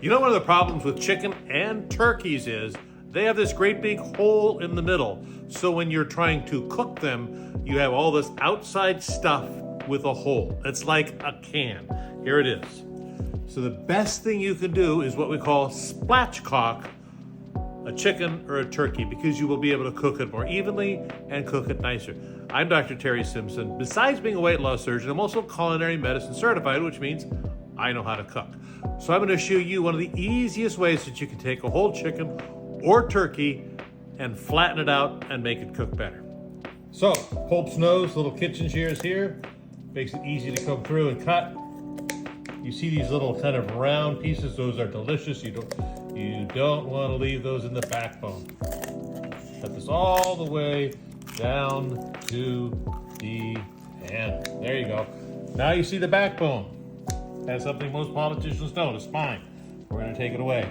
You know, one of the problems with chicken and turkeys is they have this great big hole in the middle. So when you're trying to cook them, you have all this outside stuff with a hole. It's like a can. Here it is. So the best thing you can do is what we call spatchcock a chicken or a turkey, because you will be able to cook it more evenly and cook it nicer. I'm Dr. Terry Simpson. Besides being a weight loss surgeon, I'm also culinary medicine certified, which means I know how to cook. So I'm going to show you one of the easiest ways that you can take a whole chicken or turkey and flatten it out and make it cook better. So, Pope's nose, little kitchen shears here. Makes it easy to come through and cut. You see these little kind of round pieces, those are delicious. You don't want to leave those in the backbone. Cut this all the way down to the end. There you go. Now you see the backbone. That's something most politicians don't, a spine. We're going to take it away.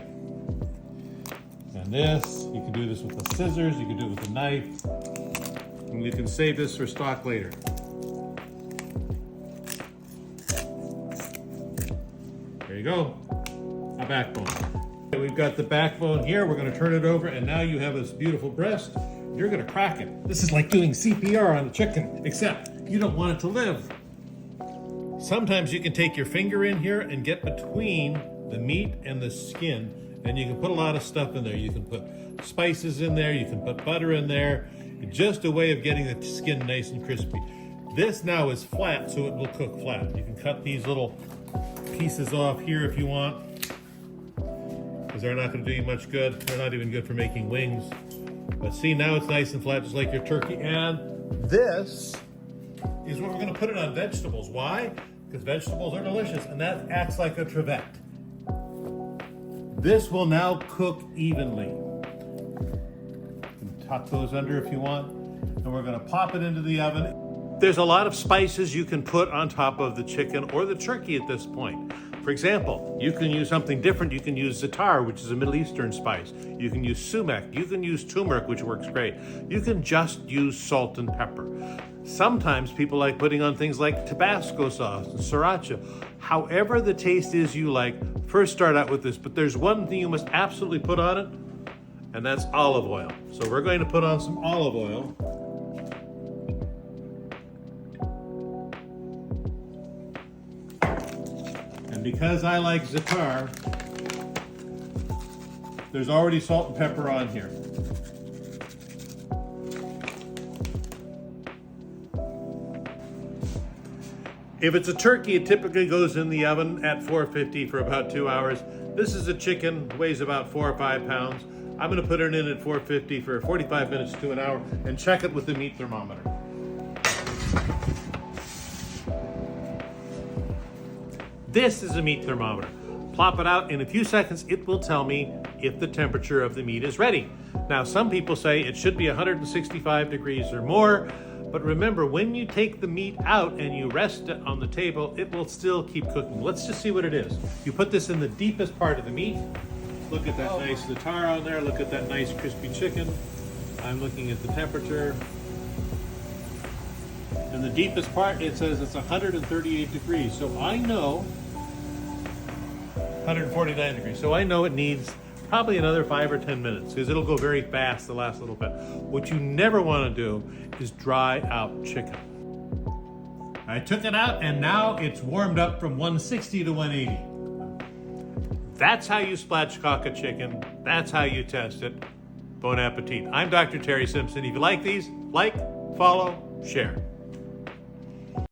And this, you can do this with the scissors, you can do it with a knife, and you can save this for stock later. There you go, a backbone. We've got the backbone here, we're going to turn it over, and now you have this beautiful breast. You're going to crack it. This is like doing CPR on a chicken, except you don't want it to live. Sometimes you can take your finger in here and get between the meat and the skin, and you can put a lot of stuff in there. You can put spices in there, you can put butter in there, just a way of getting the skin nice and crispy. This now is flat, so it will cook flat. You can cut these little pieces off here if you want, because they're not going to do you much good. They're not even good for making wings. But see, now it's nice and flat, just like your turkey. And this is what we're going to put it on vegetables. Why? Because vegetables are delicious, and that acts like a trivet. This will now cook evenly. You can tuck those under if you want, and we're going to pop it into the oven. There's a lot of spices you can put on top of the chicken or the turkey at this point. For example, you can use something different. You can use za'atar, which is a Middle Eastern spice. You can use sumac. You can use turmeric, which works great. You can just use salt and pepper. Sometimes people like putting on things like Tabasco sauce and sriracha. However the taste is you like, first start out with this. But there's one thing you must absolutely put on it, and that's olive oil. So we're going to put on some olive oil. And because I like za'atar, there's already salt and pepper on here. If it's a turkey, it typically goes in the oven at 450 for about 2 hours. This is a chicken, weighs about 4 or 5 pounds. I'm going to put it in at 450 for 45 minutes to an hour and check it with the meat thermometer. This is a meat thermometer. Plop it out. In a few seconds, it will tell me if the temperature of the meat is ready. Now, some people say it should be 165 degrees or more, but remember, when you take the meat out and you rest it on the table, it will still keep cooking. Let's just see what it is. You put this in the deepest part of the meat. Look at that nice za'atar on there. Look at that nice crispy chicken. I'm looking at the temperature. In the deepest part, it says it's 138 degrees. So I know, 149 degrees. So I know it needs probably another 5 or 10 minutes, because it'll go very fast the last little bit. What you never want to do is dry out chicken. I took it out, and now it's warmed up from 160 to 180. That's how you spatchcock a chicken. That's how you test it. Bon appetit. I'm Dr. Terry Simpson. If you like these, like, follow, share.